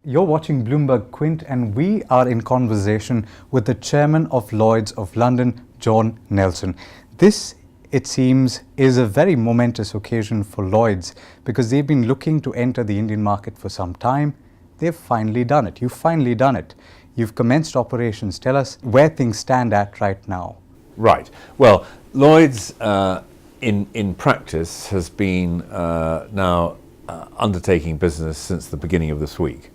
You're watching Bloomberg Quint, and we are in conversation with the chairman of Lloyd's of London, John Nelson. This, it seems, is a very momentous occasion for Lloyd's because they've been looking to enter the Indian market for some time. They've finally done it. You've finally done it. You've commenced operations. Tell us where things stand at right now. Right. Well, Lloyd's in practice has been now undertaking business since the beginning of this week.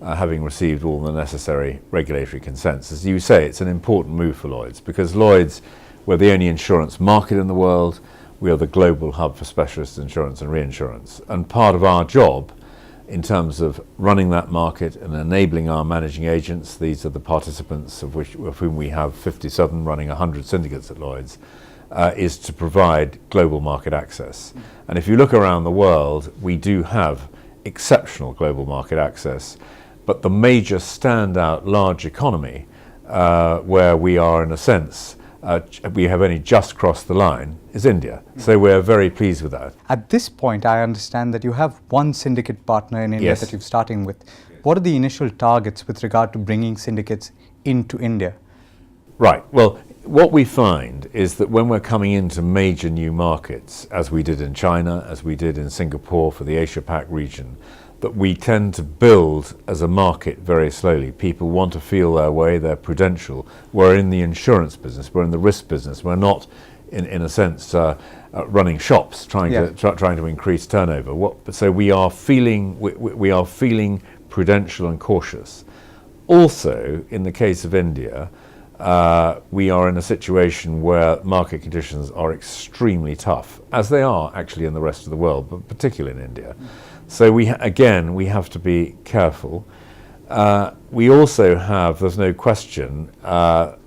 Having received all the necessary regulatory consents. As you say, it's an important move for Lloyd's because Lloyd's, we're the only insurance market in the world. We are the global hub for specialist insurance and reinsurance. And part of our job in terms of running that market and enabling our managing agents, these are the participants of whom we have 57 running 100 syndicates at Lloyd's, is to provide global market access. And if you look around the world, we do have exceptional global market access. But the major standout large economy where we are, in a sense, we have only just crossed the line, is India. So we're very pleased with that. At this point, I understand that you have one syndicate partner in India that you're starting with. What are the initial targets with regard to bringing syndicates into India? Right. Well, what we find is that when we're coming into major new markets, as we did in China, as we did in Singapore for the Asia-Pac region, that we tend to build as a market very slowly. People want to feel their way, they're prudential. We're in the insurance business, we're in the risk business. We're not, in a sense, running shops, trying to increase turnover. So we are feeling prudential and cautious. Also, in the case of India, we are in a situation where market conditions are extremely tough, as they are actually in the rest of the world, but particularly in India. So we have to be careful. We also have, there's no question, a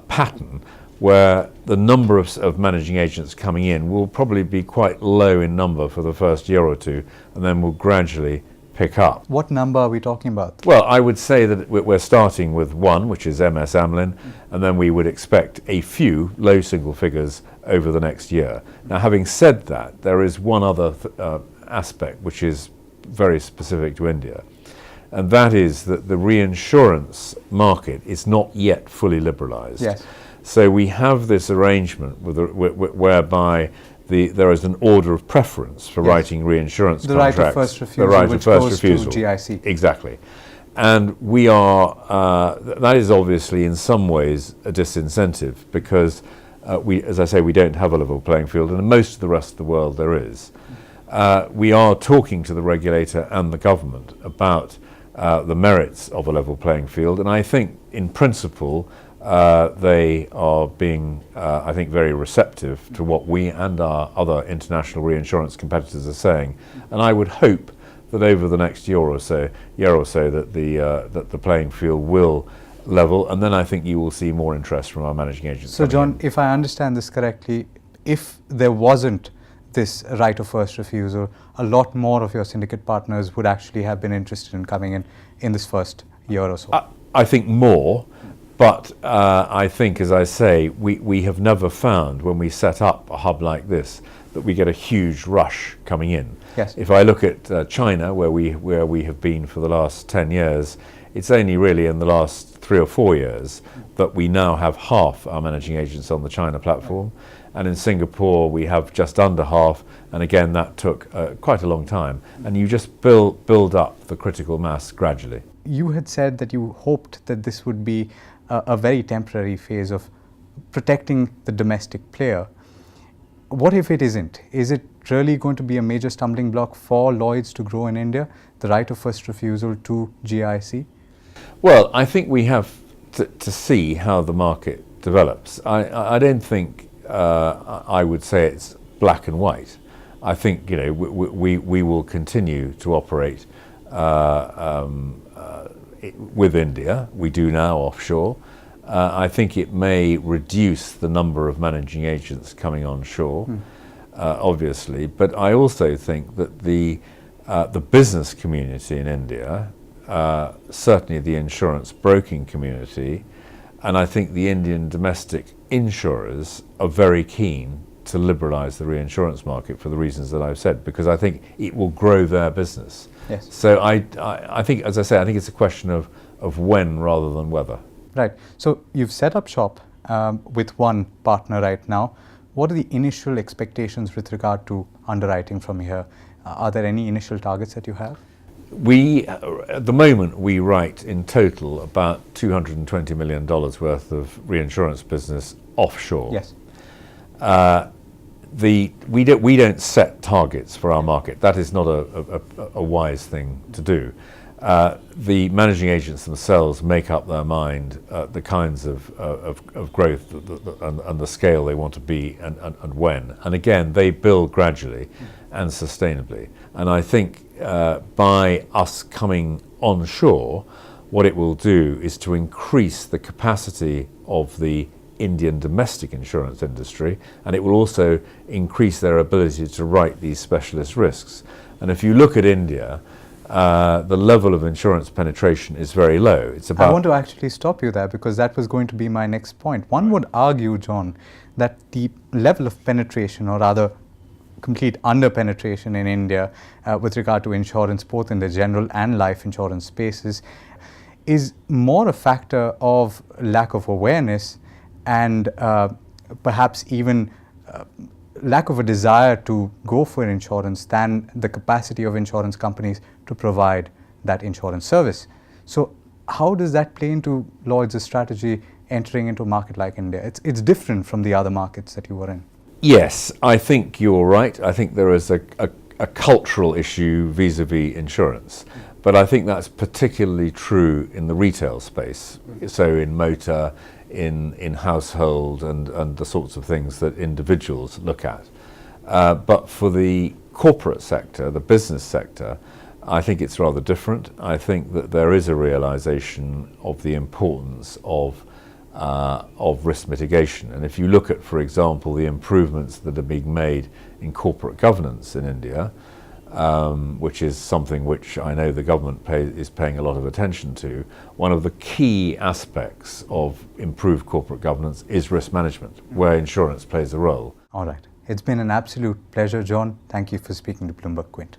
pattern where the number of managing agents coming in will probably be quite low in number for the first year or two, and then will gradually pick up. What number are we talking about? Well, I would say that we're starting with one, which is MS Amlin, and then we would expect a few low single figures over the next year. Now, having said that, there is one other aspect which is very specific to India, and that is that the reinsurance market is not yet fully liberalized. Yes. So we have this arrangement whereby there is an order of preference for writing reinsurance contracts. The right of first refusal, which goes to GIC. Exactly. And we are, that is obviously in some ways a disincentive because as I say, we don't have a level playing field, and in most of the rest of the world there is. We are talking to the regulator and the government about the merits of a level playing field, and I think in principle they are being, I think, very receptive to what we and our other international reinsurance competitors are saying. And I would hope that over the next year or so that the playing field will level, and then I think you will see more interest from our managing agents. So John, if I understand this correctly, if there wasn't this right of first refusal, a lot more of your syndicate partners would actually have been interested in coming in this first year or so. I think more, but I think, as I say, we have never found when we set up a hub like this that we get a huge rush coming in. Yes. If I look at China, where we have been for the last 10 years, it's only really in the last 3 or 4 years that we now have half our managing agents on the China platform. And in Singapore, we have just under half, and again, that took quite a long time. And you just build up the critical mass gradually. You had said that you hoped that this would be a very temporary phase of protecting the domestic player. What if it isn't? Is it really going to be a major stumbling block for Lloyd's to grow in India, the right of first refusal to GIC? Well, I think we have to see how the market develops. I don't think I would say it's black and white. I think we will continue to operate with India. We do now offshore. I think it may reduce the number of managing agents coming onshore, obviously. But I also think that the business community in India, certainly the insurance broking community, and I think the Indian domestic insurers are very keen to liberalise the reinsurance market for the reasons that I've said, because I think it will grow their business. Yes. So I think, as I say, I think it's a question of when rather than whether. Right. So you've set up shop with one partner right now. What are the initial expectations with regard to underwriting from here? Are there any initial targets that you have? We, at the moment, we write in total about $220 million worth of reinsurance business offshore. Yes. We don't set targets for our market. That is not a wise thing to do. The managing agents themselves make up their mind the kinds of growth and the scale they want to be and when. And again, they build gradually and sustainably. And I think by us coming onshore, what it will do is to increase the capacity of the Indian domestic insurance industry, and it will also increase their ability to write these specialist risks. And if you look at India, the level of insurance penetration is very low. It's about. I want to actually stop you there because that was going to be my next point. One would argue, John, that the level of penetration, or rather complete under-penetration in India with regard to insurance, both in the general and life insurance spaces, is more a factor of lack of awareness and perhaps even lack of a desire to go for insurance than the capacity of insurance companies to provide that insurance service. So how does that play into Lloyd's strategy entering into a market like India? It's different from the other markets that you were in. Yes, I think you're right. I think there is a cultural issue vis-a-vis insurance. But I think that's particularly true in the retail space. So in motor, in household and the sorts of things that individuals look at. But for the corporate sector, the business sector, I think it's rather different. I think that there is a realization of the importance of risk mitigation. And if you look at, for example, the improvements that are being made in corporate governance in India, which is something which I know the government is paying a lot of attention to, one of the key aspects of improved corporate governance is risk management, where insurance plays a role. All right. It's been an absolute pleasure, John. Thank you for speaking to Bloomberg Quint.